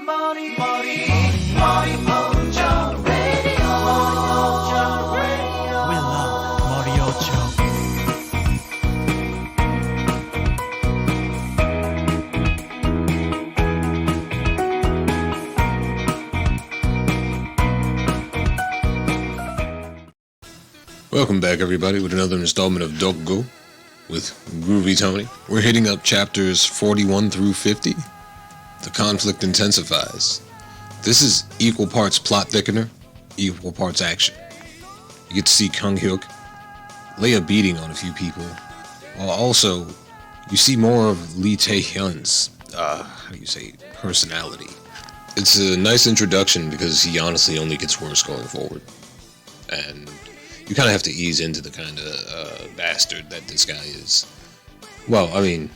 Welcome back, everybody, with another installment of Dokgo with Groovy Tony. We're hitting up chapters 41 through 50. The conflict intensifies. This is equal parts plot thickener, equal parts action. You get to see Kang Hyuk lay a beating on a few people, while also you see more of Lee Tae-hyun's, personality. It's a nice introduction because he honestly only gets worse going forward. And you kind of have to ease into the kind of bastard that this guy is. Well, I mean,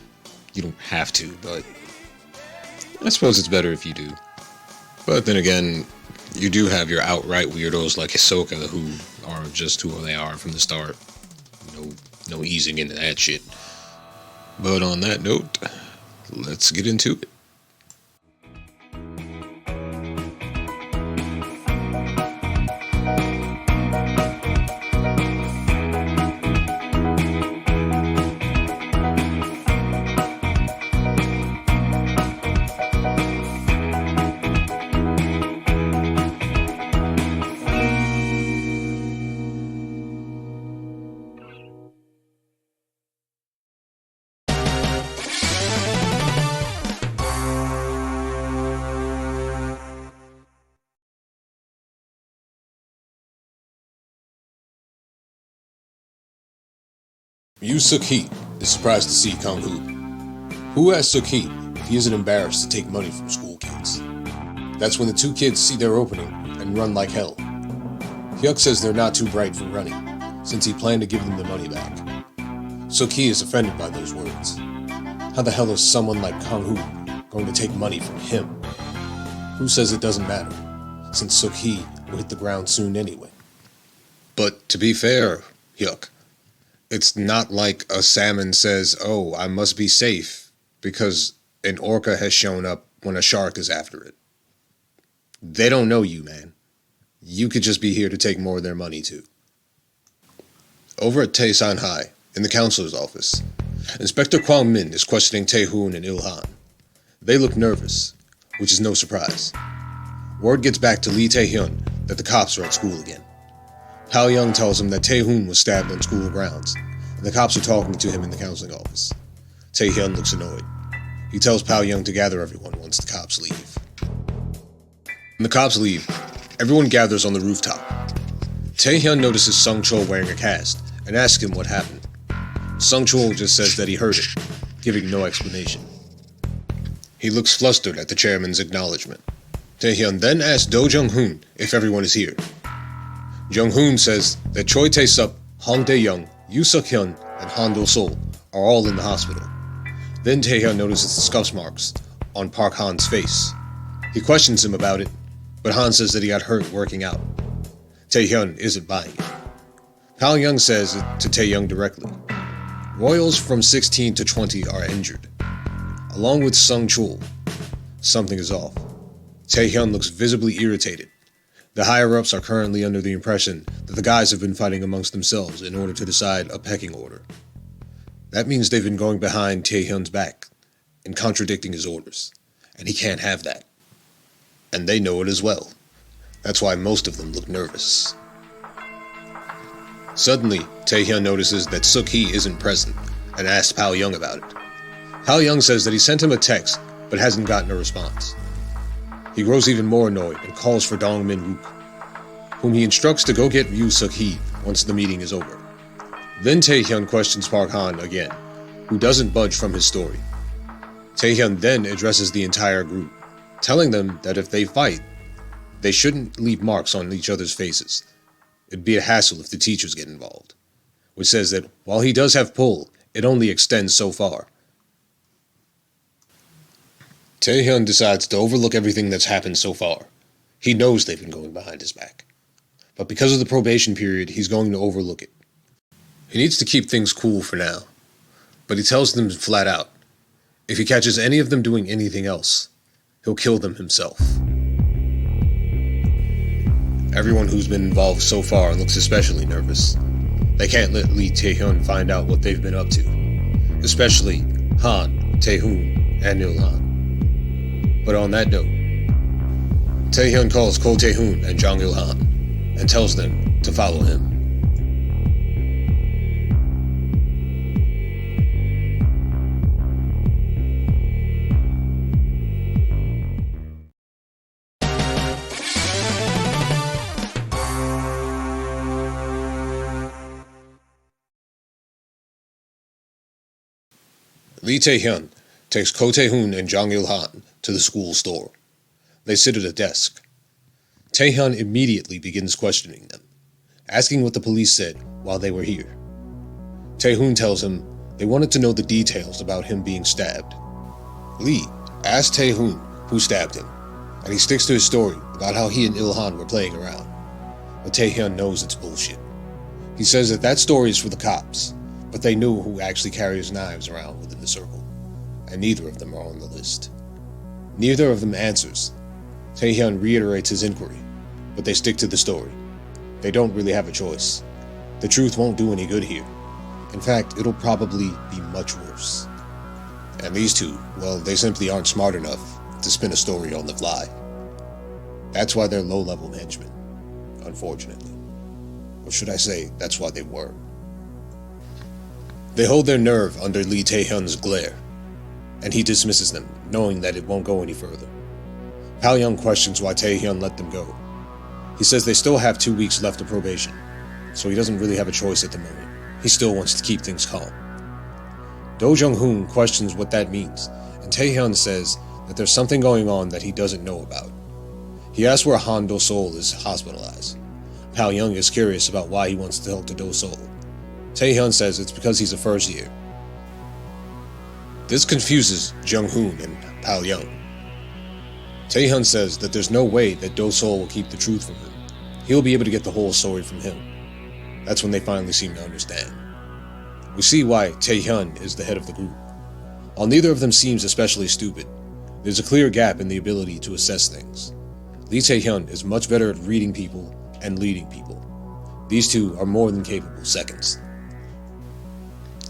you don't have to, but I suppose it's better if you do. But then again, you do have your outright weirdos like Hisoka who are just who they are from the start. No easing into that shit. But on that note, let's get into it. Suk-hee is surprised to see Kang Hyuk. Who asked Suk-hee if he isn't embarrassed to take money from school kids? That's when the two kids see their opening and run like hell. Hyuk says they're not too bright for running, since he planned to give them the money back. Suk-hee is offended by those words. How the hell is someone like Kang Hyuk going to take money from him? Who says it doesn't matter, since Suk-hee will hit the ground soon anyway? But to be fair, Hyuk, it's not like a salmon says, "Oh, I must be safe," because an orca has shown up when a shark is after it. They don't know you, man. You could just be here to take more of their money, too. Over at Tae-san High, in the counselor's office, Inspector Kwang Min is questioning Tae-hoon and Il-han. They look nervous, which is no surprise. Word gets back to Lee Tae-hyun that the cops are at school again. Pao Young tells him that Tae-hoon was stabbed on school grounds, and the cops are talking to him in the counseling office. Tae-hyun looks annoyed. He tells Pao Young to gather everyone once the cops leave. When the cops leave, everyone gathers on the rooftop. Tae-hyun notices Sung Chul wearing a cast and asks him what happened. Sung Chul just says that he heard it, giving no explanation. He looks flustered at the chairman's acknowledgement. Tae-hyun then asks Do Jung-hoon if everyone is here. Jung-hoon says that Choi Tae-sup, Hong Dae-young, Yoo Suk-hyun, and Han Do-sol are all in the hospital. Then Tae-hyun notices the scuff marks on Park Han's face. He questions him about it, but Han says that he got hurt working out. Tae-hyun isn't buying it. Pao Young says it to Tae-young directly. Royals from 16 to 20 are injured, along with Sung Chul. Something is off. Tae-hyun looks visibly irritated. The higher-ups are currently under the impression that the guys have been fighting amongst themselves in order to decide a pecking order. That means they've been going behind Tae-hyun's back and contradicting his orders, and he can't have that. And they know it as well. That's why most of them look nervous. Suddenly, Tae-hyun notices that Suk-hee isn't present and asks Pao Young about it. Pao Young says that he sent him a text but hasn't gotten a response. He grows even more annoyed and calls for Dong Min-wook, whom he instructs to go get Yoo Suk-hee once the meeting is over. Then Tae-hyun questions Park Han again, who doesn't budge from his story. Tae-hyun then addresses the entire group, telling them that if they fight, they shouldn't leave marks on each other's faces. It'd be a hassle if the teachers get involved, which says that while he does have pull, it only extends so far. Tae-hyun decides to overlook everything that's happened so far. He knows they've been going behind his back. But because of the probation period, he's going to overlook it. He needs to keep things cool for now. But he tells them flat out, if he catches any of them doing anything else, he'll kill them himself. Everyone who's been involved so far looks especially nervous. They can't let Lee Tae-hyun find out what they've been up to, especially Han, Tae-hoon, and Il-han. But on that note, Tae-hyun calls Ko Tae-hoon and Jong Il-han and tells them to follow him. Lee Tae-hyun takes Ko Tae-hoon and Jong Il-han to the school store. They sit at a desk. Tae-hyun immediately begins questioning them, asking what the police said while they were here. Tae-hoon tells him they wanted to know the details about him being stabbed. Lee asks Tae-hoon who stabbed him, and he sticks to his story about how he and Il-han were playing around. But Tae-hyun knows it's bullshit. He says that story is for the cops, but they knew who actually carries knives around within the circle, and neither of them are on the list. Neither of them answers. Tae-hyun reiterates his inquiry, but they stick to the story. They don't really have a choice. The truth won't do any good here. In fact, it'll probably be much worse. And these two, well, they simply aren't smart enough to spin a story on the fly. That's why they're low-level henchmen, unfortunately. Or should I say, that's why they were. They hold their nerve under Lee Tae-hyun's glare, and he dismisses them, knowing that it won't go any further. Pal-young questions why Tae-hyun let them go. He says they still have 2 weeks left of probation, so he doesn't really have a choice at the moment. He still wants to keep things calm. Do Jung-hoon questions what that means, and Tae-hyun says that there's something going on that he doesn't know about. He asks where Han Do-sol is hospitalized. Pal-young is curious about why he wants to talk to Do-sol. Tae-hyun says it's because he's a first year. This confuses Jung-hoon and Pal-young. Tae-hyun says that there's no way that Do-sol will keep the truth from him. He'll be able to get the whole story from him. That's when they finally seem to understand. We see why Tae-hyun is the head of the group. While neither of them seems especially stupid, there's a clear gap in the ability to assess things. Lee Tae-hyun is much better at reading people and leading people. These two are more than capable seconds,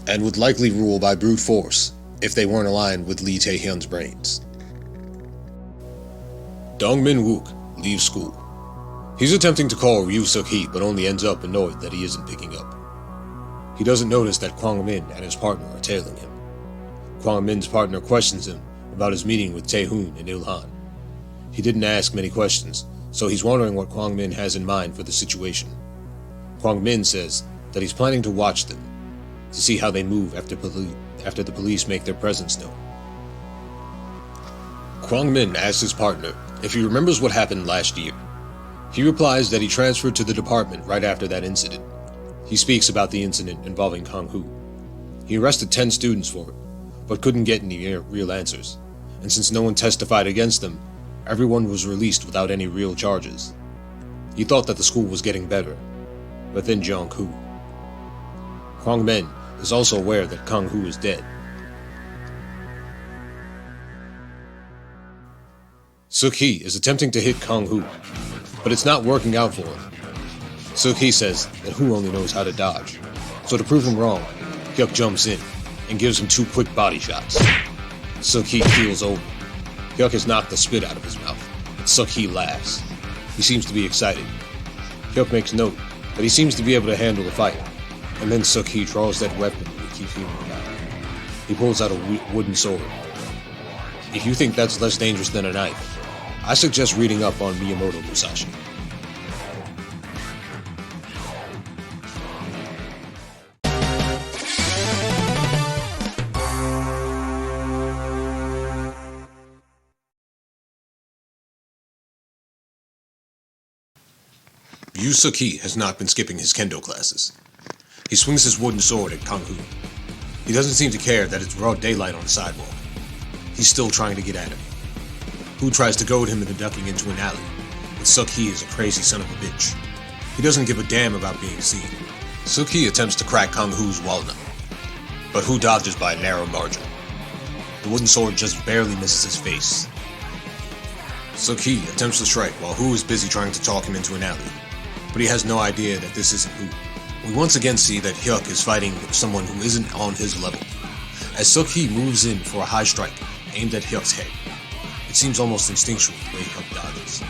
and would likely rule by brute force if they weren't aligned with Lee Tae-hyun's brains. Dongmin Wook leaves school. He's attempting to call Ryu Suk-hee, but only ends up annoyed that he isn't picking up. He doesn't notice that Kwang Min and his partner are tailing him. Kwang Min's partner questions him about his meeting with Tae-hoon and Il-han. He didn't ask many questions, so he's wondering what Kwang Min has in mind for the situation. Kwang Min says that he's planning to watch them, to see how they move after the police make their presence known. Kwang Min asks his partner if he remembers what happened last year. He replies that he transferred to the department right after that incident. He speaks about the incident involving Kang Hyuk. He arrested 10 students for it, but couldn't get any real answers, and since no one testified against them, everyone was released without any real charges. He thought that the school was getting better, but then Jong-hoo. Kwang Min is also aware that Kang Hyuk is dead. Suk-hee is attempting to hit Kang Hyuk, but it's not working out for him. Suk-hee says that Hyuk only knows how to dodge, so to prove him wrong, Hyuk jumps in and gives him 2 quick body shots. Suk-hee keels over. Hyuk has knocked the spit out of his mouth, but Suk-hee laughs. He seems to be excited. Hyuk makes note that he seems to be able to handle the fight, and then Suk-hee draws that weapon he keeps hearing about. He pulls out a wooden sword. If you think that's less dangerous than a knife, I suggest reading up on Miyamoto Musashi. Ryu Suk-hee has not been skipping his kendo classes. He swings his wooden sword at Kang Hyuk. He doesn't seem to care that it's broad daylight on the sidewalk. He's still trying to get at him. Hyuk tries to goad him into ducking into an alley, but Suk-hee is a crazy son of a bitch. He doesn't give a damn about being seen. Suk-hee attempts to crack Kang Hyuk's walnut, but Hyuk dodges by a narrow margin. The wooden sword just barely misses his face. Suk-hee attempts to strike while Hu is busy trying to talk him into an alley, but he has no idea that this isn't Hu. We once again see that Hyuk is fighting someone who isn't on his level, as Suk-hee moves in for a high strike aimed at Hyuk's head. It seems almost instinctual the way Hyuk dodges.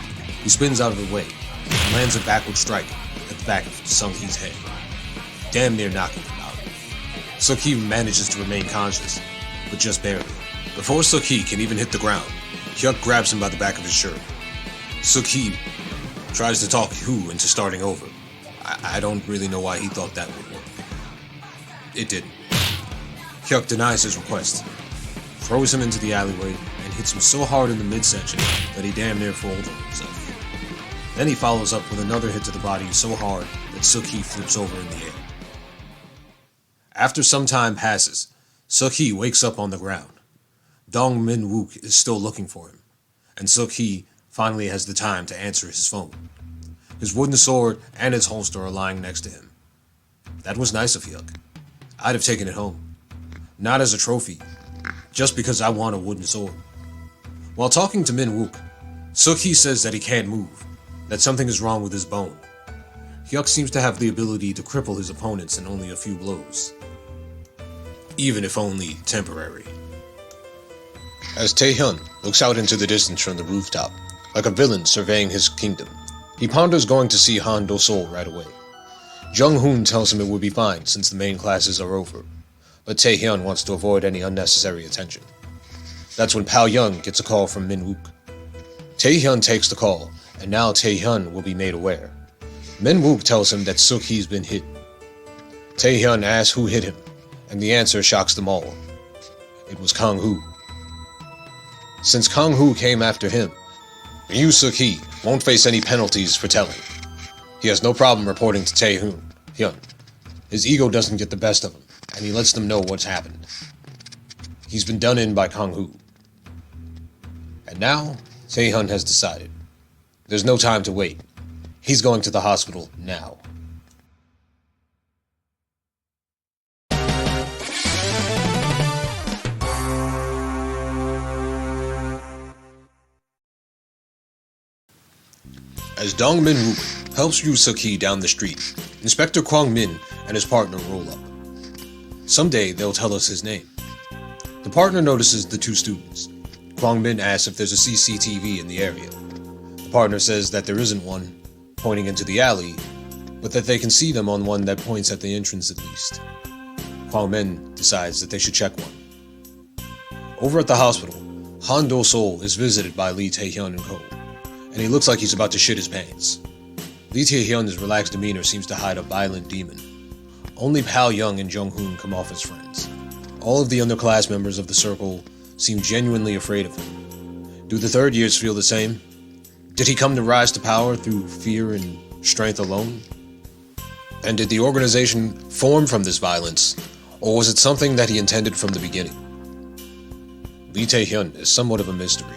He spins out of the way and lands a backward strike at the back of Sung-hee's head, damn near knocking him out. Suk-hee manages to remain conscious, but just barely. Before Suk-hee can even hit the ground, Hyuk grabs him by the back of his shirt. Suk-hee tries to talk Hu into starting over. I don't really know why he thought that would work. It didn't. Hyuk denies his request, throws him into the alleyway, and hits him so hard in the midsection that he damn near falls on himself. Then he follows up with another hit to the body so hard that Suk-hee flips over in the air. After some time passes, Suk-hee wakes up on the ground. Dong Min-wook is still looking for him, and Suk-hee finally has the time to answer his phone. His wooden sword and its holster are lying next to him. That was nice of Hyuk. I'd have taken it home. Not as a trophy, just because I want a wooden sword. While talking to Min-wook, Suk-hee says that he can't move, that something is wrong with his bone. Hyuk seems to have the ability to cripple his opponents in only a few blows, even if only temporary. As Taehyun looks out into the distance from the rooftop, like a villain surveying his kingdom, he ponders going to see Han Do-sol right away. Jung-hoon tells him it would be fine since the main classes are over, but Taehyun wants to avoid any unnecessary attention. That's when Pal-young gets a call from Min-wook. Taehyun takes the call, and now Taehyun will be made aware. Min-wook tells him that Suk-hee's been hit. Taehyun asks who hit him, and the answer shocks them all. It was Kang-hu. Since Kang-hu came after him, Ryu Suk-hee won't face any penalties for telling. He has no problem reporting to Taehyun. His ego doesn't get the best of him, and he lets them know what's happened. He's been done in by Kang-hu. And now, Taehyun has decided. There's no time to wait. He's going to the hospital now. As Dong Min-wook helps Ryu Suk-hee down the street, Inspector Kwang Min and his partner roll up. Someday they'll tell us his name. The partner notices the two students. Kwang Min asks if there's a CCTV in the area. The partner says that there isn't one, pointing into the alley, but that they can see them on one that points at the entrance at least. Kwang Min decides that they should check one. Over at the hospital, Han Do-sol is visited by Lee Taehyun and co, and he looks like he's about to shit his pants. Lee Taehyun's relaxed demeanor seems to hide a violent demon. Only Pal-young and Jung-hoon come off as friends. All of the underclass members of the circle seem genuinely afraid of him. Do the third years feel the same? Did he come to rise to power through fear and strength alone? And did the organization form from this violence, or was it something that he intended from the beginning? Lee Taehyun is somewhat of a mystery.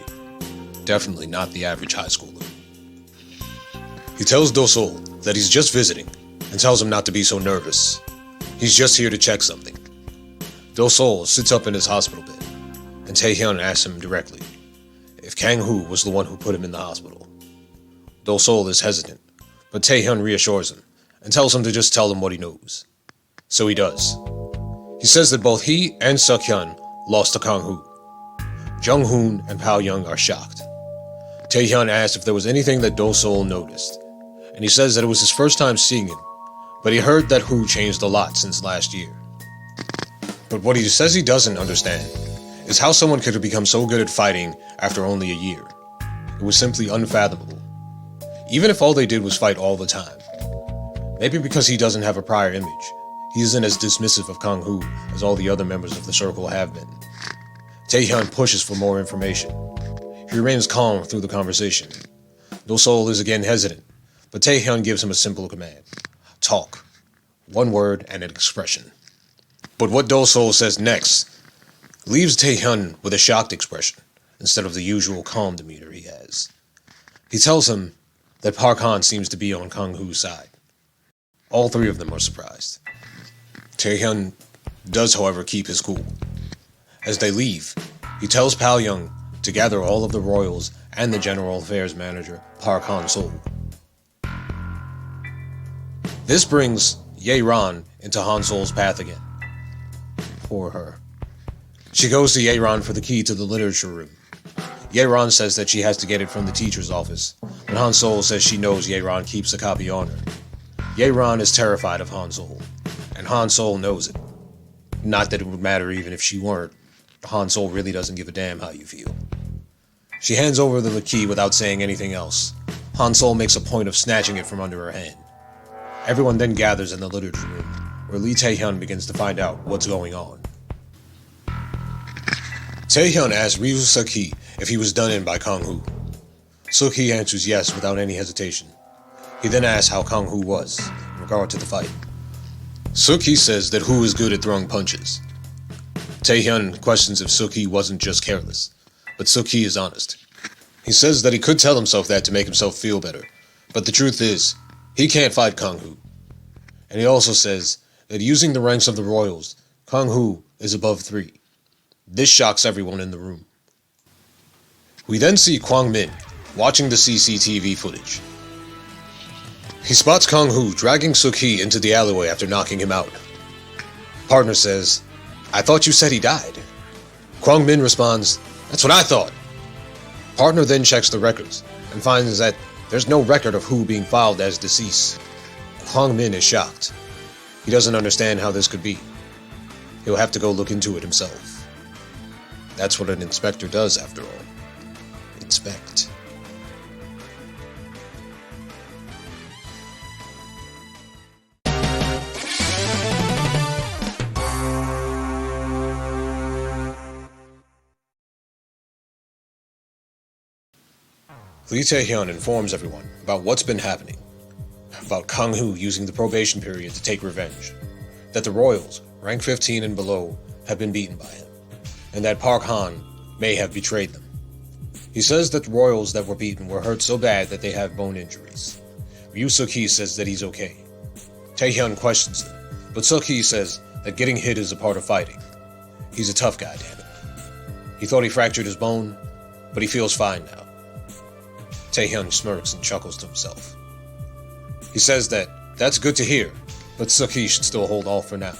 Definitely not the average high schooler. He tells Do-sol that he's just visiting and tells him not to be so nervous. He's just here to check something. Do-sol sits up in his hospital bed, and Taehyun asks him directly if Kang-hu was the one who put him in the hospital. Do-sol is hesitant, but Taehyun reassures him and tells him to just tell him what he knows. So he does. He says that both he and Suk-hyun lost to Kang-hu. Jung-hoon and Pal-young are shocked. Taehyun asks if there was anything that Do-sol noticed, and he says that it was his first time seeing him, but he heard that Hu changed a lot since last year. But what he says he doesn't understand is how someone could have become so good at fighting after only a year. It was simply unfathomable. Even if all they did was fight all the time. Maybe because he doesn't have a prior image, he isn't as dismissive of Kang-hu as all the other members of the circle have been. Taehyun pushes for more information. He remains calm through the conversation. Do-sol is again hesitant, but Taehyun gives him a simple command. Talk. One word and an expression. But what Do-sol says next leaves Taehyun with a shocked expression instead of the usual calm demeanor he has. He tells him that Park Han seems to be on Kang-hu's side. All three of them are surprised. Taehyun does, however, keep his cool. As they leave, he tells Pal-young to gather all of the royals and the General Affairs Manager, Park Han-sol. This brings Ye-ran into Han-sol's path again. For her. She goes to Ye-ran for the key to the literature room. Ye-ran says that she has to get it from the teacher's office, but Han-sol says she knows Ye-ran keeps a copy on her. Ye-ran is terrified of Han-sol, and Han-sol knows it. Not that it would matter even if she weren't. Han-sol really doesn't give a damn how you feel. She hands over the key without saying anything else. Han-sol makes a point of snatching it from under her hand. Everyone then gathers in the literature room, where Lee Tae-hyun begins to find out what's going on. Tae-hyun asks Ryu Suk-hee if he was done in by Kang Hyuk. Suk-hee answers yes without any hesitation. He then asks how Kang Hyuk was, in regard to the fight. Suk-hee says that Hyuk is good at throwing punches. Tae-hyun questions if Suk-hee wasn't just careless, but Suk-hee is honest. He says that he could tell himself that to make himself feel better, but the truth is, he can't fight Kang Hyuk. And he also says that using the ranks of the royals, Kang Hyuk is above 3. This shocks everyone in the room. We then see Kwang Min watching the CCTV footage. He spots Kang Hyuk dragging Suk-hee into the alleyway after knocking him out. Partner says, "I thought you said he died." Kwang Min responds, "That's what I thought." Partner then checks the records and finds that there's no record of Hyuk being filed as deceased. Kwang Min is shocked. He doesn't understand how this could be. He'll have to go look into it himself. That's what an inspector does, after all. Inspect. Lee Tae-hyun informs everyone about what's been happening. About Kang Hyuk using the probation period to take revenge. That the royals, rank 15 and below, have been beaten by him. And that Park Han may have betrayed them. He says that the royals that were beaten were hurt so bad that they have bone injuries. Ryu Suk-hee says that he's okay. Tae-hyun questions him, but Suk-hee says that getting hit is a part of fighting. He's a tough guy, damn it. He thought he fractured his bone, but he feels fine now. Tae-hyun smirks and chuckles to himself. He says that that's good to hear, but Suk-hee should still hold off for now.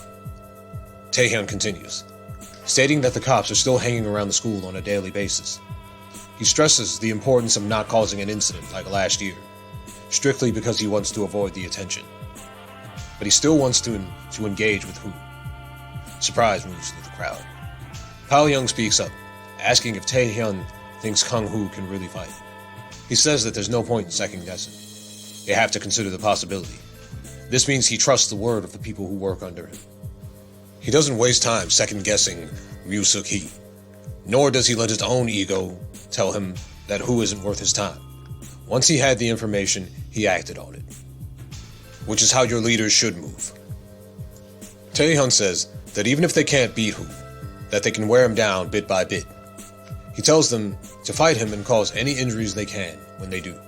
Tae-hyun continues, stating that the cops are still hanging around the school on a daily basis. He stresses the importance of not causing an incident like last year, strictly because he wants to avoid the attention. But he still wants to engage with Hyuk. Surprise moves through the crowd. Pal Young speaks up, asking if Tae-hyun thinks Kang Hyuk can really fight. He says that there's no point in second guessing. They have to consider the possibility. This means he trusts the word of the people who work under him. He doesn't waste time second guessing Ryu Suk-hee, nor does he let his own ego tell him that Hyuk isn't worth his time. Once he had the information, he acted on it. Which is how your leaders should move. Tae-hyun says that even if they can't beat Hyuk, that they can wear him down bit by bit. He tells them to fight him and cause any injuries they can when they do.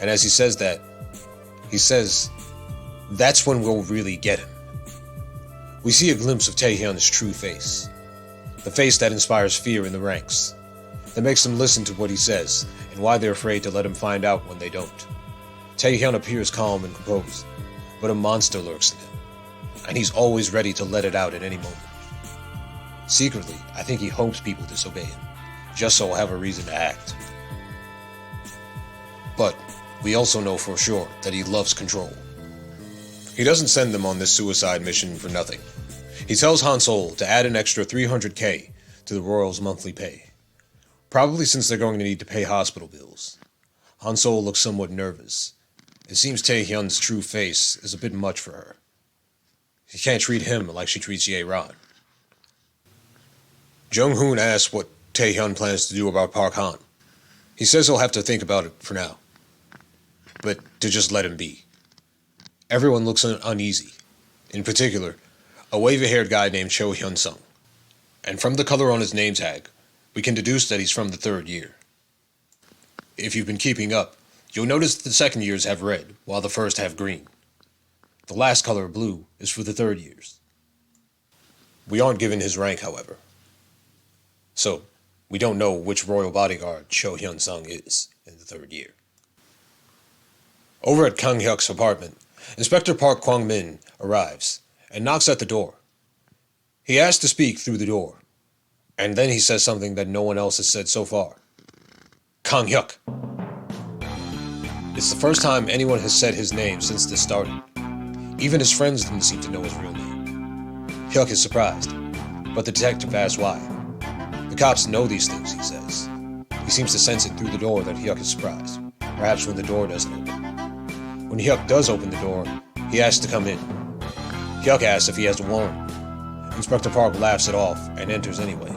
And as he says that, he says, that's when we'll really get him. We see a glimpse of Tae-hyun's true face. The face that inspires fear in the ranks. That makes them listen to what he says, and why they're afraid to let him find out when they don't. Tae-hyun appears calm and composed, but a monster lurks in him, and he's always ready to let it out at any moment. Secretly, I think he hopes people disobey him, just so he'll have a reason to act. But we also know for sure that he loves control. He doesn't send them on this suicide mission for nothing. He tells Han-sol to add an extra 300k to the royals' monthly pay. Probably since they're going to need to pay hospital bills. Han-sol looks somewhat nervous. It seems Tae-hyun's true face is a bit much for her. She can't treat him like she treats Ye-ran. Jung-hoon asks what Tae-hyun plans to do about Park Han. He says he'll have to think about it for now, but to just let him be. Everyone looks uneasy. In particular, a wavy-haired guy named Cho Hyun-sung. And from the color on his name tag, we can deduce that he's from the 3rd year. If you've been keeping up, you'll notice that the 2nd years have red, while the 1st have green. The last color, blue, is for the 3rd years. We aren't given his rank, however. So, We don't know which royal bodyguard Cho Hyun-sung is in the third year. Over at Kang Hyuk's apartment, Inspector Park Kwang-min arrives and knocks at the door. He asks to speak through the door, and then he says something that no one else has said so far. Kang Hyuk. It's the first time anyone has said his name since this started. Even his friends didn't seem to know his real name. Hyuk is surprised, but the detective asks why. The cops know these things, he says. He seems to sense it through the door that Hyuk is surprised, perhaps when the door doesn't open. When Hyuk does open the door, he asks to come in. Hyuk asks if he has a warrant. Inspector Park laughs it off and enters anyway.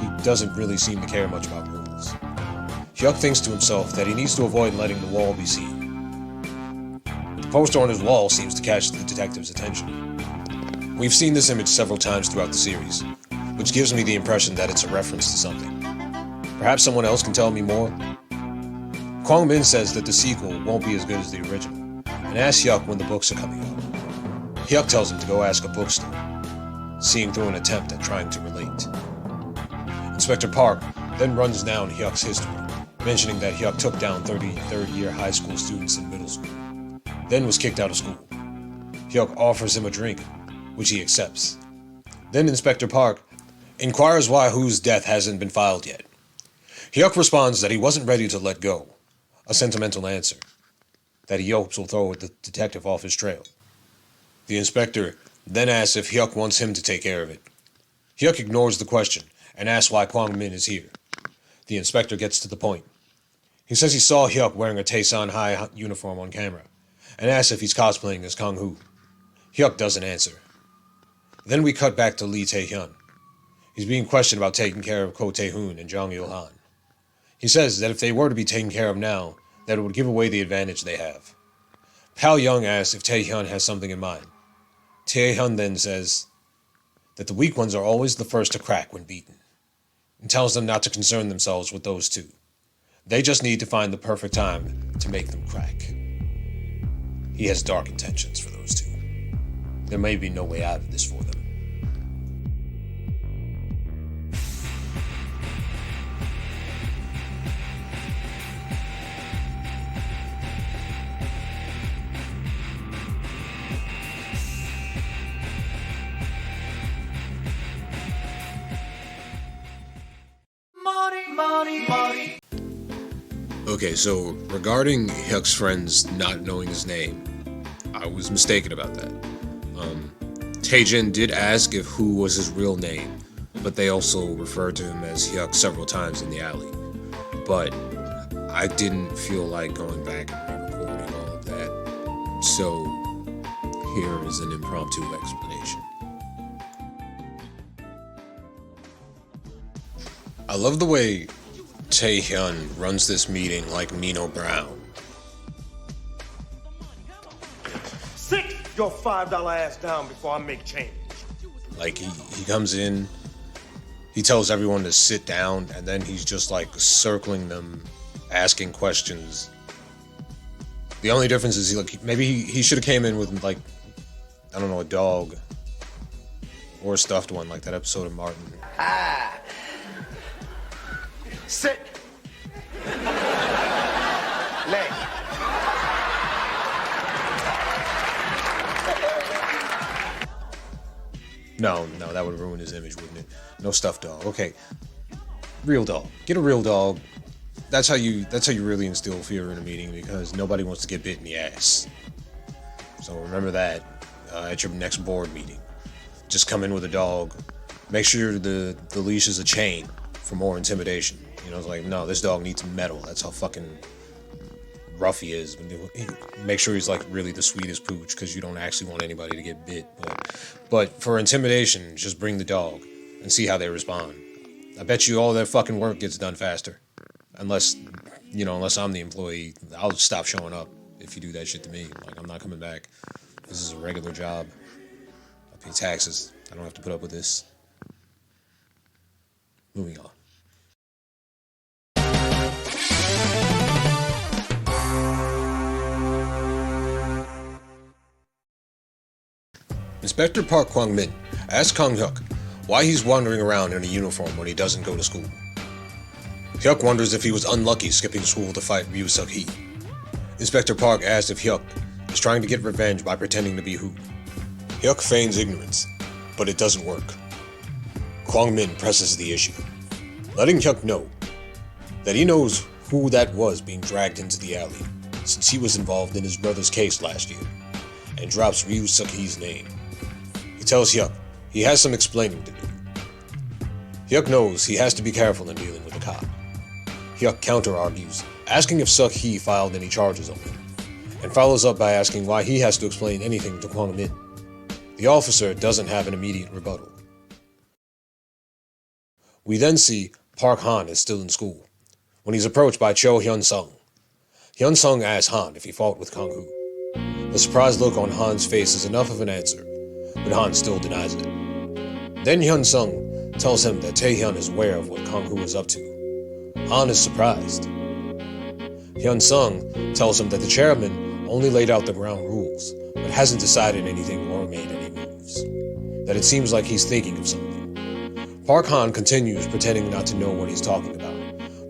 He doesn't really seem to care much about rules. Hyuk thinks to himself that he needs to avoid letting the wall be seen. The poster on his wall seems to catch the detective's attention. We've seen this image several times throughout the series, which gives me the impression that it's a reference to something. Perhaps someone else can tell me more? Kwang Min says that the sequel won't be as good as the original, and asks Hyuk when the books are coming out. Hyuk tells him to go ask a bookstore, seeing through an attempt at trying to relate. Inspector Park then runs down Hyuk's history, mentioning that Hyuk took down 33rd year high school students in middle school, then was kicked out of school. Hyuk offers him a drink, which he accepts. Then Inspector Park inquires why Who's death hasn't been filed yet. Hyuk responds that he wasn't ready to let go, a sentimental answer that he hopes will throw the detective off his trail. The inspector then asks if Hyuk wants him to take care of it. Hyuk ignores the question and asks why Kwang Min is here. The inspector gets to the point. He says he saw Hyuk wearing a Taesan High uniform on camera, and asks if he's cosplaying as Kang Hyuk. Hyuk doesn't answer. Then we cut back to Lee Tae-hyun. He's being questioned about taking care of Ko Tae-hoon and Jong Il-han. He says that if they were to be taken care of now, that it would give away the advantage they have. Pal Young asks if Tae-hyun has something in mind. Tae-hyun then says that the weak ones are always the first to crack when beaten, and tells them not to concern themselves with those two. They just need to find the perfect time to make them crack. He has dark intentions for those two. There may be no way out of this for them. Okay, so regarding Hyuk's friends not knowing his name, I was mistaken about that. Taejin did ask if Who was his real name, but they also referred to him as Hyuk several times in the alley. But I didn't feel like going back and re-recording all of that, so here is an impromptu explanation. I love the way Tae-hyun runs this meeting like Nino Brown. Sit your $5 ass down before I make change. Like, he comes in, he tells everyone to sit down, and then he's just like circling them, asking questions. The only difference is maybe he should have came in with, like, I don't know, a dog or a stuffed one, like that episode of Martin. Sit. Leg. No, that would ruin his image, wouldn't it? No stuffed dog. Okay, real dog. Get a real dog. That's how you really instill fear in a meeting, because nobody wants to get bit in the ass. So remember that at your next board meeting. Just come in with a dog. Make sure the leash is a chain for more intimidation. You know, it's like, no, this dog needs metal. That's how fucking rough he is. Make sure he's like really the sweetest pooch, because you don't actually want anybody to get bit. But for intimidation, just bring the dog and see how they respond. I bet you all their fucking work gets done faster. Unless I'm the employee, I'll stop showing up if you do that shit to me. Like, I'm not coming back. This is a regular job. I pay taxes. I don't have to put up with this. Moving on. Inspector Park Kwang Min asks Kang Hyuk why he's wandering around in a uniform when he doesn't go to school. Hyuk wonders if he was unlucky skipping school to fight Ryu Suk-hee. Inspector Park asks if Hyuk is trying to get revenge by pretending to be who. Hyuk feigns ignorance, but it doesn't work. Kwang Min presses the issue, letting Hyuk know that he knows who that was being dragged into the alley, since he was involved in his brother's case last year, and drops Ryu Suk-hee's name. He tells Hyuk he has some explaining to do. Hyuk knows he has to be careful in dealing with the cop. Hyuk counter-argues, asking if Suk-hee filed any charges on him, and follows up by asking why he has to explain anything to Kwang Min. The officer doesn't have an immediate rebuttal. We then see Park Han is still in school, when he's approached by Cho Hyun-sung. Hyun-sung asks Han if he fought with Kang Hyuk. The surprised look on Han's face is enough of an answer, but Han still denies it. Then Hyun-sung tells him that Taehyun is aware of what Kang Hyuk is up to. Han is surprised. Hyun-sung tells him that the chairman only laid out the ground rules, but hasn't decided anything or made any moves. That it seems like he's thinking of something. Park Han continues pretending not to know what he's talking about,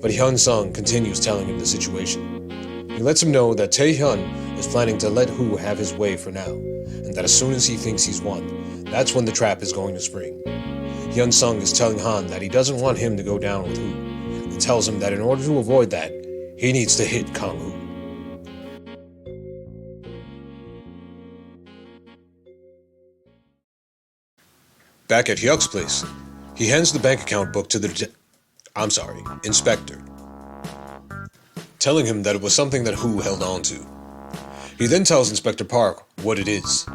but Hyun-sung continues telling him the situation. He lets him know that Taehyun is planning to let Woo have his way for now, and that as soon as he thinks he's won, that's when the trap is going to spring. Hyun-sung is telling Han that he doesn't want him to go down with Woo, and tells him that in order to avoid that, he needs to hit Kang Hyuk. Back at Hyuk's place, he hands the bank account book to the inspector, telling him that it was something that Woo held on to. He then tells Inspector Park what it is,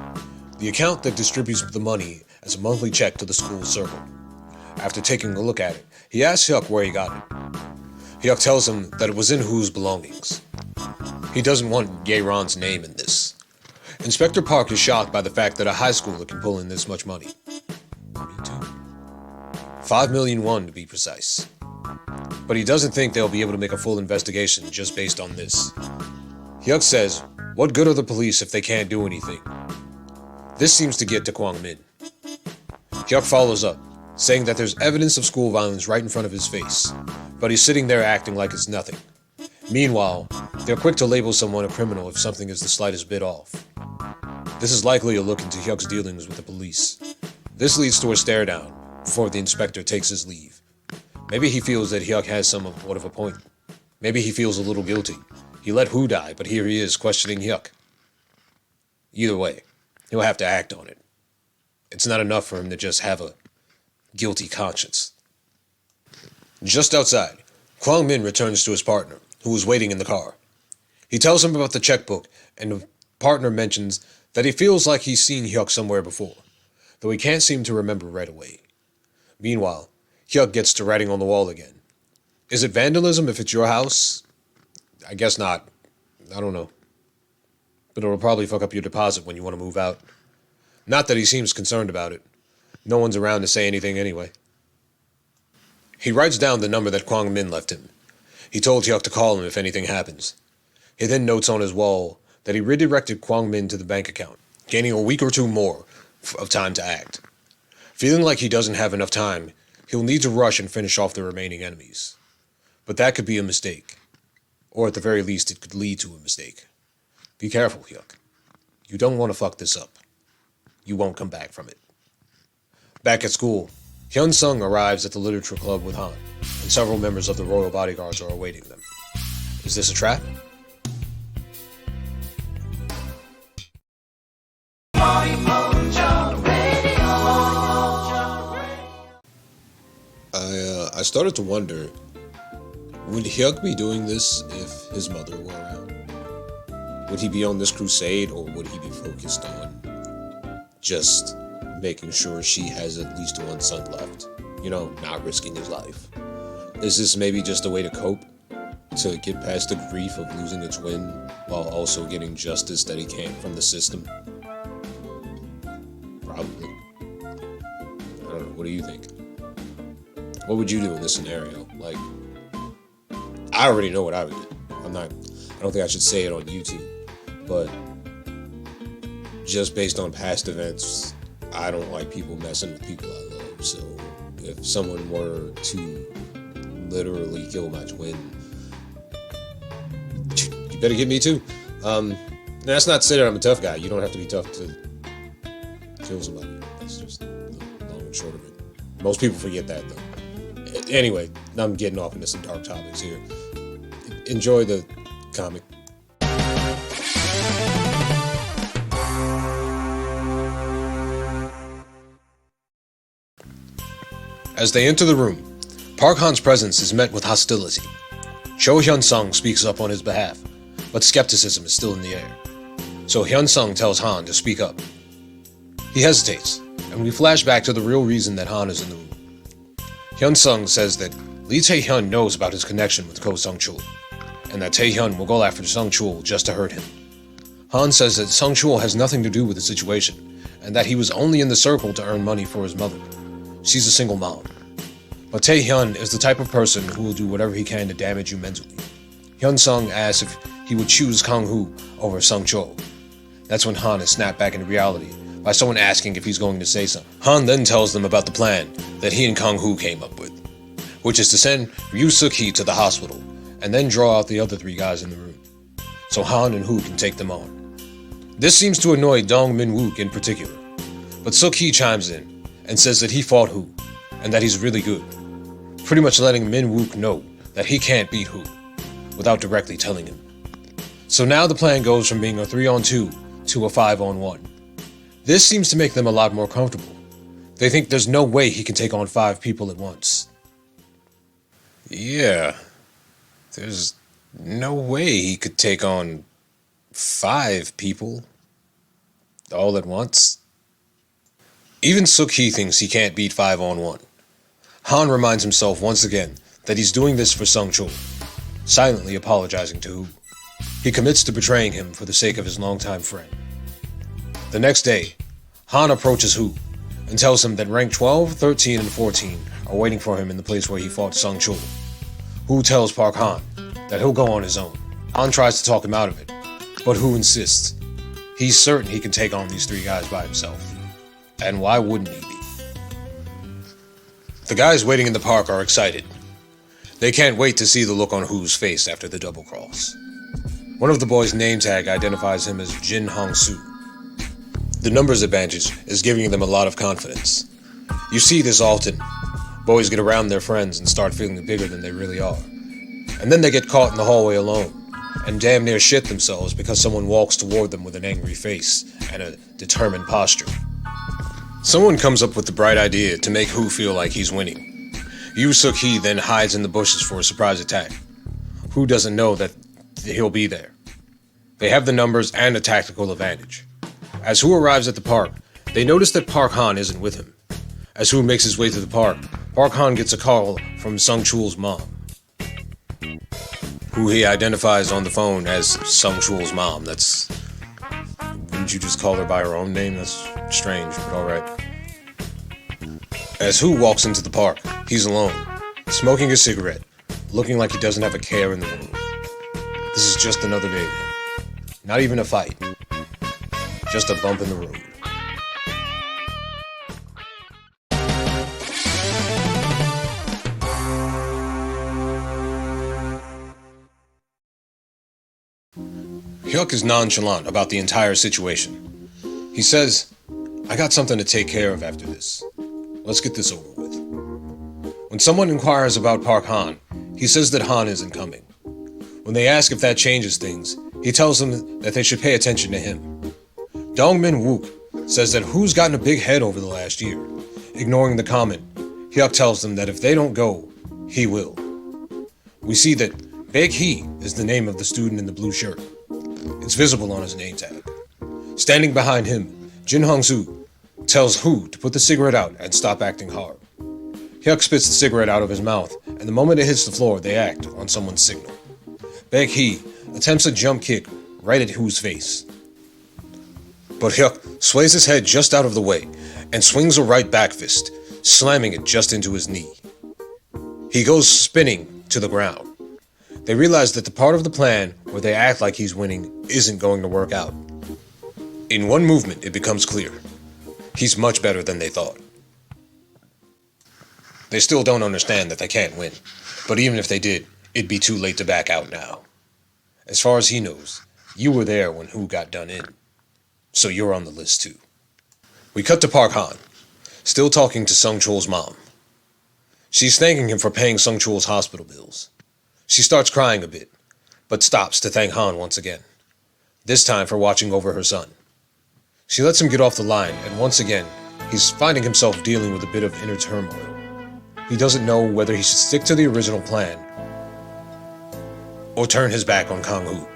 the account that distributes the money as a monthly check to the school's circle. After taking a look at it, he asks Hyuk where he got it. Hyuk tells him that it was in Woo's belongings. He doesn't want Yaeron's name in this. Inspector Park is shocked by the fact that a high schooler can pull in this much money. Me too. 5 million won to be precise. But he doesn't think they'll be able to make a full investigation just based on this. Hyuk says, what good are the police if they can't do anything? This seems to get to Kwang Min. Hyuk follows up, saying that there's evidence of school violence right in front of his face, but he's sitting there acting like it's nothing. Meanwhile, they're quick to label someone a criminal if something is the slightest bit off. This is likely a look into Hyuk's dealings with the police. This leads to a stare down before the inspector takes his leave. Maybe he feels that Hyuk has somewhat of a point. Maybe he feels a little guilty. He let Woo die, but here he is questioning Hyuk. Either way, he'll have to act on it. It's not enough for him to just have a guilty conscience. Just outside, Kwang Min returns to his partner, who is waiting in the car. He tells him about the checkbook, and the partner mentions that he feels like he's seen Hyuk somewhere before, though he can't seem to remember right away. Meanwhile, Hyuk gets to writing on the wall again. Is it vandalism if it's your house? I guess not. I don't know. But it'll probably fuck up your deposit when you want to move out. Not that he seems concerned about it. No one's around to say anything anyway. He writes down the number that Kwang Min left him. He told Hyuk to call him if anything happens. He then notes on his wall that he redirected Kwang Min to the bank account, gaining a week or two more of time to act. Feeling like he doesn't have enough time, he'll need to rush and finish off the remaining enemies. But that could be a mistake. Or at the very least, it could lead to a mistake. Be careful, Hyuk. You don't want to fuck this up. You won't come back from it. Back at school, Hyun-sung arrives at the literature club with Han, and several members of the royal bodyguards are awaiting them. Is this a trap? I started to wonder, would Hyuk be doing this if his mother were around? Would he be on this crusade, or would he be focused on just making sure she has at least one son left? You know, not risking his life. Is this maybe just a way to cope? To get past the grief of losing a twin, while also getting justice that he can from the system? Probably. I don't know, what do you think? What would you do in this scenario? Like, I already know what I would do. I don't think I should say it on YouTube, but just based on past events, I don't like people messing with people I love. So if someone were to literally kill my twin. You better get me too. That's not to say that I'm a tough guy. You don't have to be tough to kill somebody. That's just the long and short of it. Most people forget that though. Anyway, I'm getting off into some dark topics here. Enjoy the comic. As they enter the room, Park Han's presence is met with hostility. Cho Hyun-sung speaks up on his behalf, but skepticism is still in the air. So Hyun-sung tells Han to speak up. He hesitates, and we flash back to the real reason that Han is in the room. Hyun-sung says that Lee Tae-hyun knows about his connection with Ko Sung-chul, and that Tae-hyun will go after Sung-chul just to hurt him. Han says that Sung-chul has nothing to do with the situation, and that he was only in the circle to earn money for his mother. She's a single mom. But Tae-hyun is the type of person who will do whatever he can to damage you mentally. Hyun-sung asks if he would choose Kang-hoo over Sung-chul. That's when Han is snapped back into reality by someone asking if he's going to say something. Han then tells them about the plan that he and Kang-hoo came up with, which is to send Ryu Suk-hee to the hospital and then draw out the other 3 guys in the room, so Han and Hoo can take them on. This seems to annoy Dong Min-wook in particular, but Suk-hee chimes in and says that he fought Hoo and that he's really good, pretty much letting Min-wook know that he can't beat Hoo without directly telling him. So now the plan goes from being a 3-on-2 to a 5-on-1. This seems to make them a lot more comfortable. They think there's no way he can take on 5 people at once. Yeah, there's no way he could take on 5 people all at once. Even Suk-hee thinks he can't beat 5-on-1. Han reminds himself once again that he's doing this for Sung-chul, silently apologizing to Hoo. He commits to betraying him for the sake of his longtime friend. The next day, Han approaches Hoo and tells him that rank 12, 13, and 14 are waiting for him in the place where he fought Sung-chul. Hoo tells Park Han that he'll go on his own. Han tries to talk him out of it, but Hoo insists. He's certain he can take on these 3 guys by himself. And why wouldn't he be? The guys waiting in the park are excited. They can't wait to see the look on Hoo's face after the double cross. One of the boys' name tag identifies him as Jin Hong-soo. The numbers advantage is giving them a lot of confidence. You see this often. Boys get around their friends and start feeling bigger than they really are. And then they get caught in the hallway alone, and damn near shit themselves because someone walks toward them with an angry face and a determined posture. Someone comes up with the bright idea to make Hoo feel like he's winning. Ryu Suk-hee then hides in the bushes for a surprise attack. Hoo doesn't know that he'll be there. They have the numbers and a tactical advantage. As Hoo arrives at the park, they notice that Park Han isn't with him. As Hoo makes his way to the park, Park Han gets a call from Sung-chul's mom, who he identifies on the phone as Sung-chul's mom. Wouldn't you just call her by her own name? That's strange, but alright. As Hoo walks into the park, he's alone, smoking a cigarette, looking like he doesn't have a care in the world. This is just another day. Not even a fight. Just a bump in the road. Hyuk is nonchalant about the entire situation. He says, "I got something to take care of after this. Let's get this over with." When someone inquires about Park Han, he says that Han isn't coming. When they ask if that changes things, he tells them that they should pay attention to him. Dong Min-wook says that Hoo's gotten a big head over the last year. Ignoring the comment, Hyuk tells them that if they don't go, he will. We see that Baek-hee is the name of the student in the blue shirt. It's visible on his name tag. Standing behind him, Jin Hong-soo tells Hoo to put the cigarette out and stop acting hard. Hyuk spits the cigarette out of his mouth, and the moment it hits the floor, they act on someone's signal. Baek-hee attempts a jump kick right at Hoo's face. But Hyuk sways his head just out of the way and swings a right back fist, slamming it just into his knee. He goes spinning to the ground. They realize that the part of the plan where they act like he's winning isn't going to work out. In one movement, it becomes clear. He's much better than they thought. They still don't understand that they can't win. But even if they did, it'd be too late to back out now. As far as he knows, you were there when Hu got done in. So you're on the list too. We cut to Park Han, still talking to Sung Chul's mom. She's thanking him for paying Sung Chul's hospital bills. She starts crying a bit, but stops to thank Han once again, this time for watching over her son. She lets him get off the line, and once again, he's finding himself dealing with a bit of inner turmoil. He doesn't know whether he should stick to the original plan or turn his back on Kang Hyuk.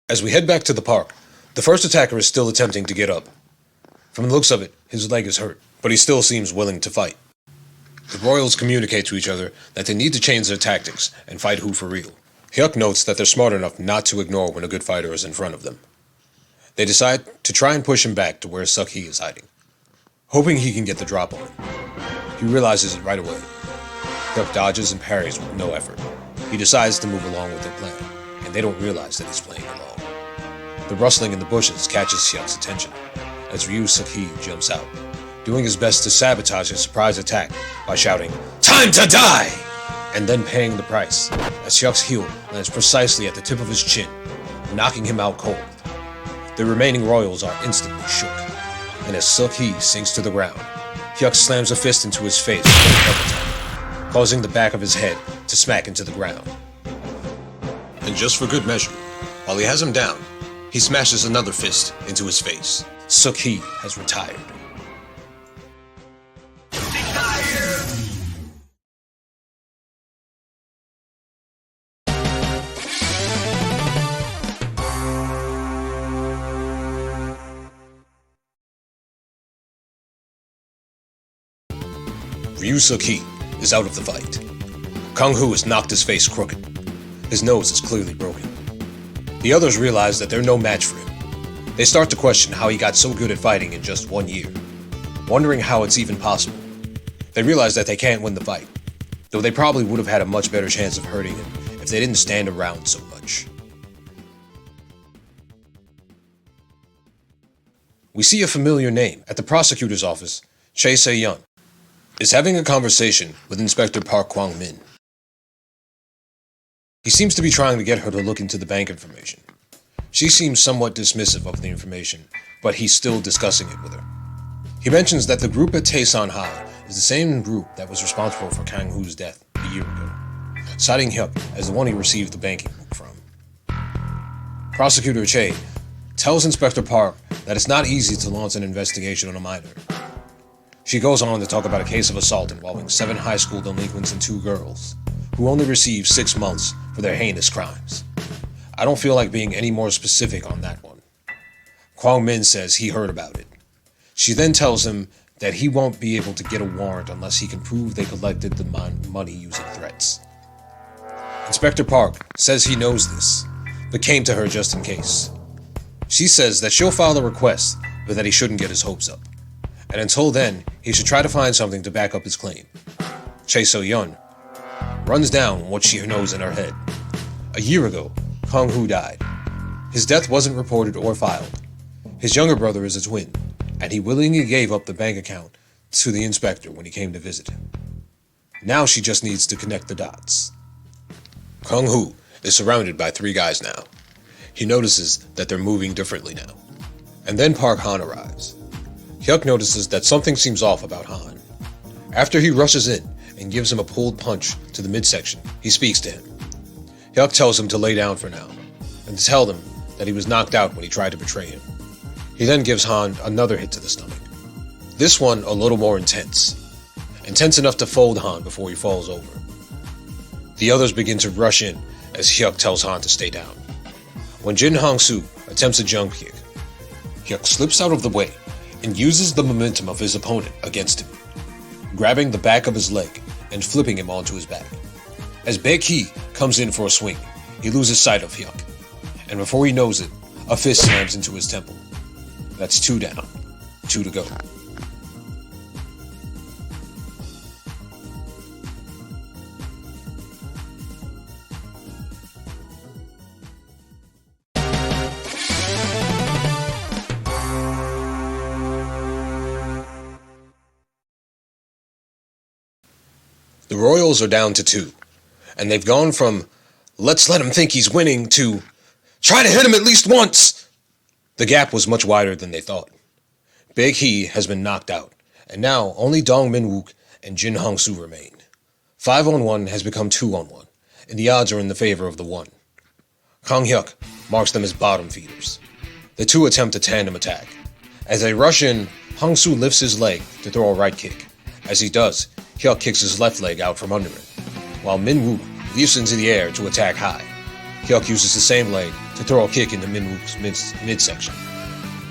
As we head back to the park, the first attacker is still attempting to get up. From the looks of it, his leg is hurt, but he still seems willing to fight. The Royals communicate to each other that they need to change their tactics and fight Hu for real. Hyuk notes that they're smart enough not to ignore when a good fighter is in front of them. They decide to try and push him back to where Suk-hee is hiding, hoping he can get the drop on him. He realizes it right away. Hyuk dodges and parries with no effort. He decides to move along with their plan, and they don't realize that he's playing along. The rustling in the bushes catches Hyuk's attention as Ryu Suk-hee jumps out, doing his best to sabotage his surprise attack by shouting, "Time to die!" and then paying the price, as Hyuk's heel lands precisely at the tip of his chin, knocking him out cold. The remaining Royals are instantly shook, and as Suk-hee sinks to the ground, Hyuk slams a fist into his face with an uppercut, causing the back of his head to smack into the ground. And just for good measure, while he has him down, he smashes another fist into his face. Suk-hee has retired. Ryu Suk-hee is out of the fight. Kang Hyuk has knocked his face crooked. His nose is clearly broken. The others realize that they're no match for him. They start to question how he got so good at fighting in just 1 year, wondering how it's even possible. They realize that they can't win the fight, though they probably would have had a much better chance of hurting him if they didn't stand around so much. We see a familiar name at the prosecutor's office. Chae Se-yeon is having a conversation with Inspector Park Kwang-min. He seems to be trying to get her to look into the bank information. She seems somewhat dismissive of the information, but he's still discussing it with her. He mentions that the group at Taesan High is the same group that was responsible for Kang Hoo's death a year ago, citing Hyuk as the one he received the banking book from. Prosecutor Chae tells Inspector Park that it's not easy to launch an investigation on a minor. She goes on to talk about a case of assault involving 7 high school delinquents and 2 girls, who only received 6 months for their heinous crimes. I don't feel like being any more specific on that one. Kwang-min says he heard about it. She then tells him that he won't be able to get a warrant unless he can prove they collected the money using threats. Inspector Park says he knows this, but came to her just in case. She says that she'll file a request, but that he shouldn't get his hopes up. And until then, he should try to find something to back up his claim. Chae Se-yeon runs down what she knows in her head. A year ago, Kang Hyuk died. His death wasn't reported or filed. His younger brother is a twin, and he willingly gave up the bank account to the inspector when he came to visit him. Now she just needs to connect the dots. Kang Hyuk is surrounded by 3 guys now. He notices that they're moving differently now. And then Park Han arrives. Hyuk notices that something seems off about Han. After he rushes in and gives him a pulled punch to the midsection, he speaks to him. Hyuk tells him to lay down for now, and to tell them that he was knocked out when he tried to betray him. He then gives Han another hit to the stomach. This one a little more intense. Intense enough to fold Han before he falls over. The others begin to rush in as Hyuk tells Han to stay down. When Jin Hong-soo attempts a jump kick, Hyuk slips out of the way and uses the momentum of his opponent against him, grabbing the back of his leg and flipping him onto his back. As Baek-hee comes in for a swing, he loses sight of Hyuk, and before he knows it, a fist slams into his temple. That's 2 down, 2 to go. The Royals are down to 2, and they've gone from, let's let him think he's winning, to, try to hit him at least once! The gap was much wider than they thought. Big Hee has been knocked out, and now only Dong Min-wook and Jin Hong-soo remain. 5-on-1 has become 2-on-1, and the odds are in the favor of the 1. Kang Hyuk marks them as bottom feeders. The 2 attempt a tandem attack. As they rush in, Hong-soo lifts his leg to throw a right kick. As he does, Hyuk kicks his left leg out from under it, while Min-wook leaps into the air to attack high. Hyuk uses the same leg to throw a kick into Min-wook's midsection.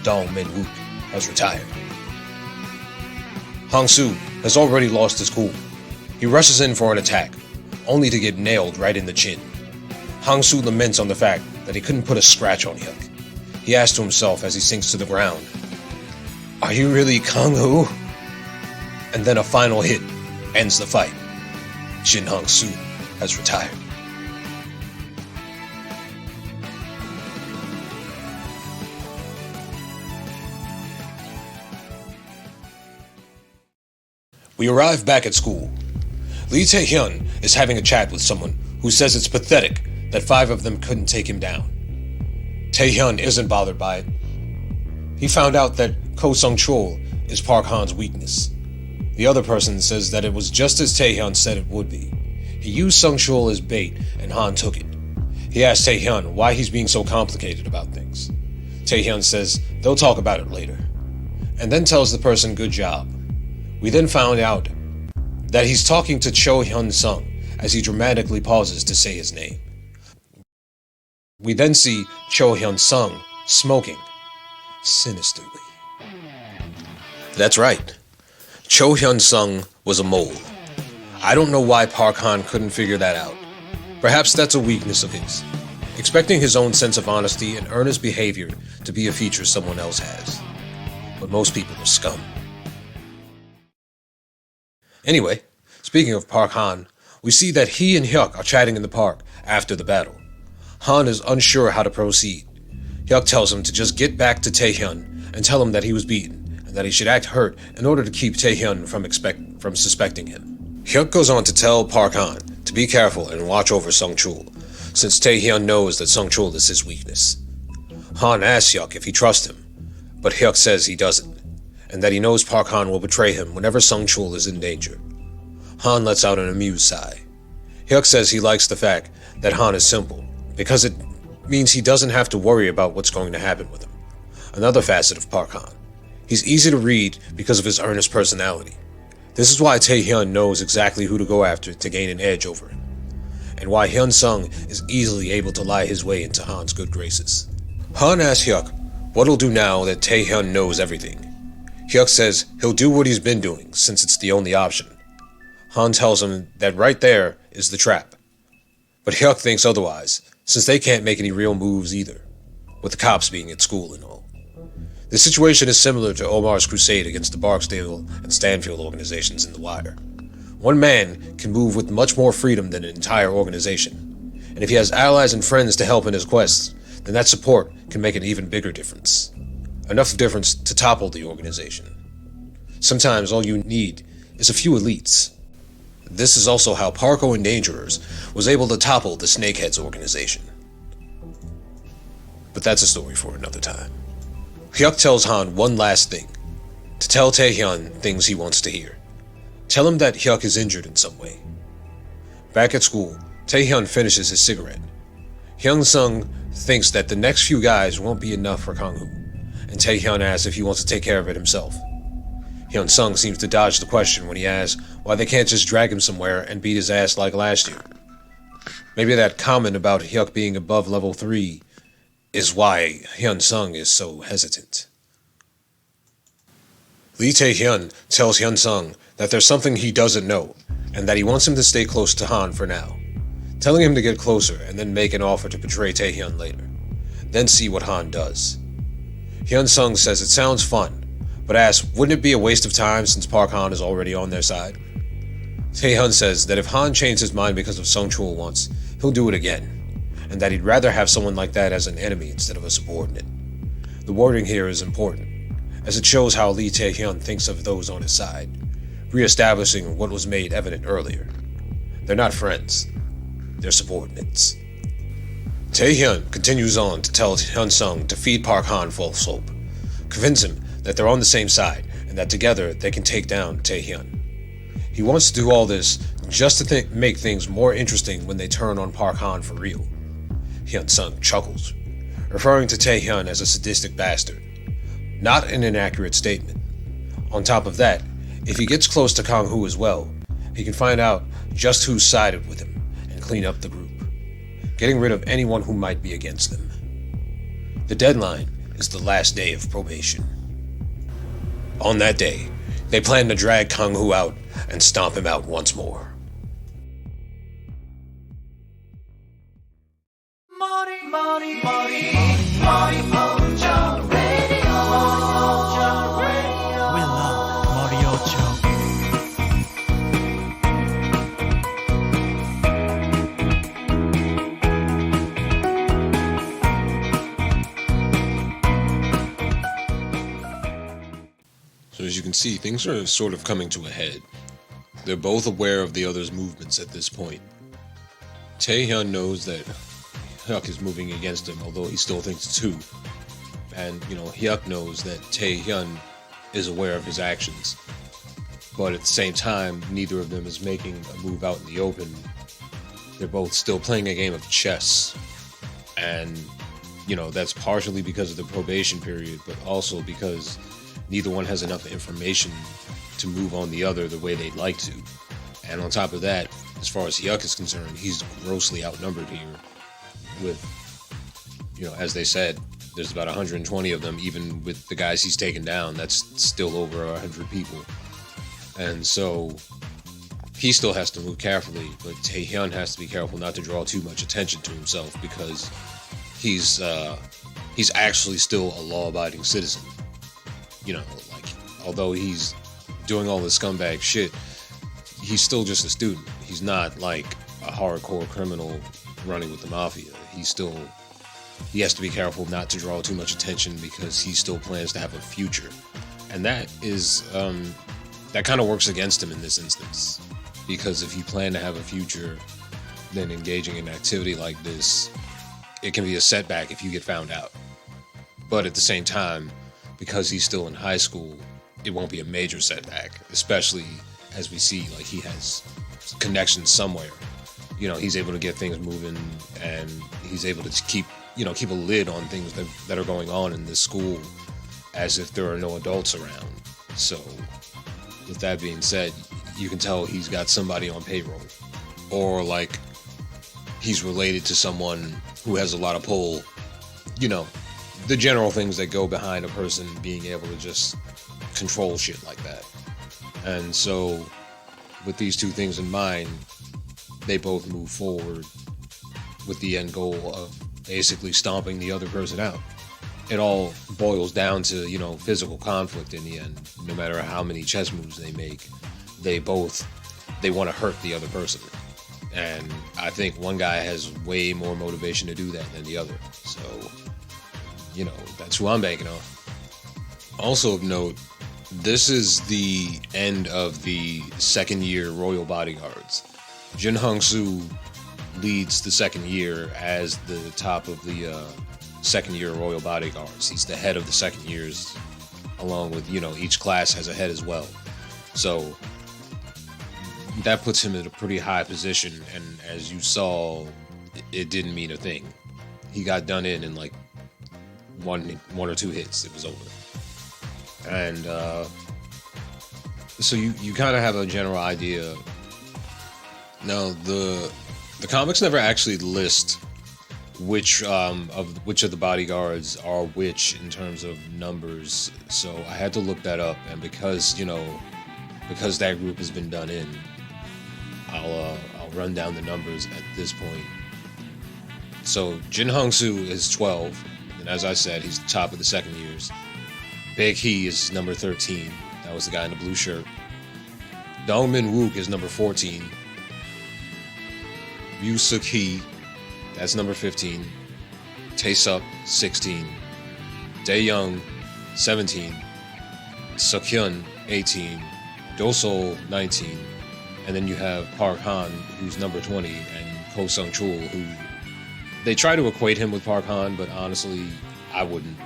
Dong Min-wook has retired. Hong-soo has already lost his cool. He rushes in for an attack, only to get nailed right in the chin. Hong-soo laments on the fact that he couldn't put a scratch on Hyuk. He asks to himself as he sinks to the ground, "Are you really Kang Hyuk?" And then a final hit ends the fight. Jin Hong-soo has retired. We arrive back at school. Lee Tae-hyun is having a chat with someone who says it's pathetic that 5 of them couldn't take him down. Tae-hyun isn't bothered by it. He found out that Ko Sung-chul is Park Han's weakness. The other person says that it was just as Tae-hyun said it would be. He used Sung-chul as bait and Han took it. He asked Tae-hyun why he's being so complicated about things. Tae-hyun says they'll talk about it later, and then tells the person good job. We then found out that he's talking to Cho Hyun-sung as he dramatically pauses to say his name. We then see Cho Hyun-sung smoking sinisterly. That's right. Cho Hyun-sung was a mole. I don't know why Park Han couldn't figure that out. Perhaps that's a weakness of his, expecting his own sense of honesty and earnest behavior to be a feature someone else has. But most people are scum. Anyway, speaking of Park Han, we see that he and Hyuk are chatting in the park after the battle. Han is unsure how to proceed. Hyuk tells him to just get back to Tae-hyun and tell him that he was beaten, and that he should act hurt in order to keep Tae-hyun from suspecting him. Hyuk goes on to tell Park Han to be careful and watch over Sung-chul, since Tae-hyun knows that Sung-chul is his weakness. Han asks Hyuk if he trusts him, but Hyuk says he doesn't, and that he knows Park Han will betray him whenever Sung-chul is in danger. Han lets out an amused sigh. Hyuk says he likes the fact that Han is simple, because it means he doesn't have to worry about what's going to happen with him. Another facet of Park Han. He's easy to read because of his earnest personality. This is why Tae-hyun knows exactly who to go after to gain an edge over him, and why Hyun-sung is easily able to lie his way into Han's good graces. Han asks Hyuk what he'll do now that Tae-hyun knows everything. Hyuk says he'll do what he's been doing, since it's the only option. Han tells him that right there is the trap. But Hyuk thinks otherwise, since they can't make any real moves either, with the cops being at school and all. The situation is similar to Omar's crusade against the Barksdale and Stanfield organizations in The Wire. One man can move with much more freedom than an entire organization, and if he has allies and friends to help in his quests, then that support can make an even bigger difference. Enough difference to topple the organization. Sometimes all you need is a few elites. This is also how Parko Endangerers was able to topple the Snakeheads organization. But that's a story for another time. Hyuk tells Han one last thing. To tell Tae-hyun things he wants to hear. Tell him that Hyuk is injured in some way. Back at school, Tae-hyun finishes his cigarette. Hyun-sung thinks that the next few guys won't be enough for Kang Hyuk, and Tae-hyun asks if he wants to take care of it himself. Hyun-sung seems to dodge the question when he asks why they can't just drag him somewhere and beat his ass like last year. Maybe that comment about Hyuk being above level 3 is why Hyun-sung is so hesitant. Lee Tae-hyun tells Hyun-sung that there's something he doesn't know, and that he wants him to stay close to Han for now, telling him to get closer and then make an offer to betray Tae-hyun later, then see what Han does. Hyun-sung says it sounds fun, but asks wouldn't it be a waste of time since Park Han is already on their side? Tae-hyun says that if Han changed his mind because of Sung-chul once, he'll do it again, and that he'd rather have someone like that as an enemy instead of a subordinate. The wording here is important, as it shows how Lee Tae-hyun thinks of those on his side, re-establishing what was made evident earlier, They're not friends. They're subordinates. Taehyun continues on to tell Hyunsung to feed Park Han full soap, convince him that they're on the same side and that together they can take down Taehyun. He wants to do all this just to make things more interesting when they turn on Park Han for real. Hyunsung chuckles, referring to Taehyun as a sadistic bastard. Not an inaccurate statement. On top of that, if he gets close to Kang Hyuk as well, he can find out just who's sided with him and clean up the group, getting rid of anyone who might be against them. The deadline is the last day of probation. On that day, they plan to drag Kang Hyuk out and stomp him out once more. So as you can see, things are sort of coming to a head. They're both aware of the other's movements at this point. Taehyun knows that Hyuk is moving against him, although he still thinks it's who. And, Hyuk knows that Taehyun is aware of his actions. But at the same time, neither of them is making a move out in the open. They're both still playing a game of chess. And, that's partially because of the probation period, but also because neither one has enough information to move on the other the way they'd like to. And on top of that, as far as Hyuk is concerned, he's grossly outnumbered here with, as they said, there's about 120 of them. Even with the guys he's taken down, that's still over 100 people. And so he still has to move carefully, but Taehyun has to be careful not to draw too much attention to himself, because he's actually still a law-abiding citizen. Although he's doing all this scumbag shit, he's still just a student. He's not like a hardcore criminal running with the mafia. He has to be careful not to draw too much attention, because he still plans to have a future. And that is, that kind of works against him in this instance. Because if you plan to have a future, then engaging in activity like this, it can be a setback if you get found out. But at the same time, because he's still in high school, it won't be a major setback, especially as we see, like, he has connections somewhere. He's able to get things moving, and he's able to keep a lid on things that are going on in this school as if there are no adults around. So, with that being said, you can tell he's got somebody on payroll, or like he's related to someone who has a lot of pull, the general things that go behind a person being able to just control shit like that. And so, with these two things in mind, they both move forward with the end goal of basically stomping the other person out. It all boils down to, physical conflict in the end. No matter how many chess moves they make, they want to hurt the other person. And I think one guy has way more motivation to do that than the other. So, that's who I'm banking on. Also of note, this is the end of the second year Royal Bodyguards. Jin Hong-soo leads the second year as the top of the second year Royal Bodyguards. He's the head of the second years, along with, each class has a head as well. So that puts him in a pretty high position, and as you saw, it didn't mean a thing. He got done in like one or two hits. It was over. And so you kind of have a general idea. Now, the comics never actually list which of the bodyguards are which in terms of numbers, so I had to look that up. And because that group has been done in, I'll run down the numbers at this point. So Jin Hong-soo is 12, and as I said, he's the top of the second years. Baek Hee is number 13. That was the guy in the blue shirt. Dong Min Wook is number 14. Yoo Suk Hee, that's number 15. Tae Suk, 16. Dae Young, 17. Suk Hyun, 18. Do Sol, 19. And then you have Park Han, who's number 20, and Ko Sung-chul, who they try to equate him with Park Han, but honestly, I wouldn't.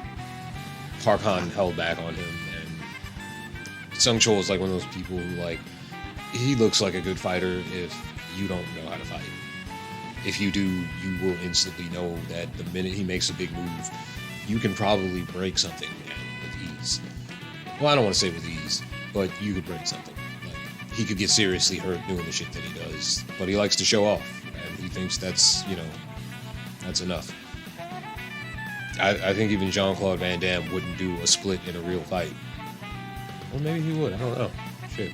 Park Han held back on him, and Sung-chul is like one of those people who, like, he looks like a good fighter if you don't know how to fight. If you do, you will instantly know that the minute he makes a big move, you can probably break something with ease. Well, I don't want to say with ease, but you could break something. Like, he could get seriously hurt doing the shit that he does, but he likes to show off, and he thinks that's, you know, that's enough. I think even Jean-Claude Van Damme wouldn't do a split in a real fight. Or maybe he would, I don't know. Shit.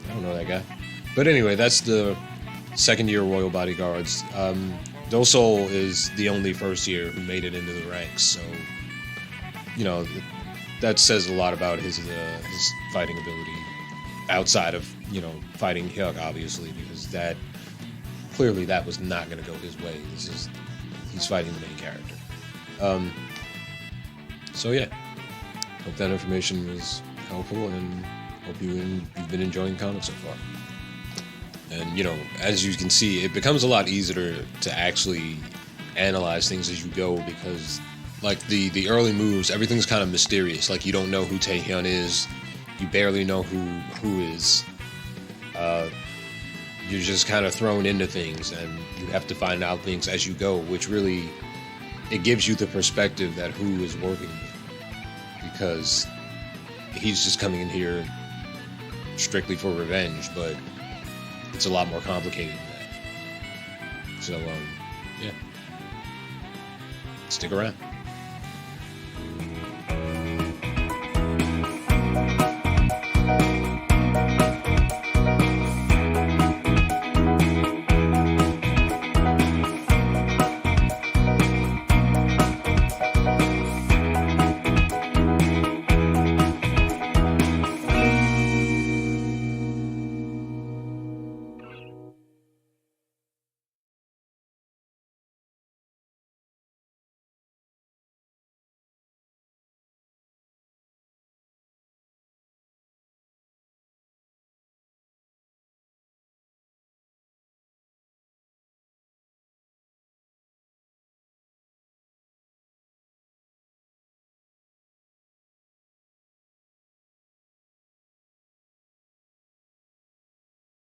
I don't know that guy. But anyway, that's the second year Royal Bodyguards. Do Sol is the only first year who made it into the ranks, so, you know, that says a lot about his fighting ability outside of, you know, fighting Hyuk, obviously, because that clearly that was not going to go his way. He's fighting the main character. So yeah, hope that information was helpful, and hope you've been enjoying comics so far. And, you know, as you can see, it becomes a lot easier to actually analyze things as you go, because, like, the early moves, everything's kind of mysterious. Like, you don't know who Taehyun is, you barely know who is. You're just kind of thrown into things, and you have to find out things as you go, which really, it gives you the perspective that who is working with, because he's just coming in here strictly for revenge, but it's a lot more complicated than that. So, yeah. Stick around.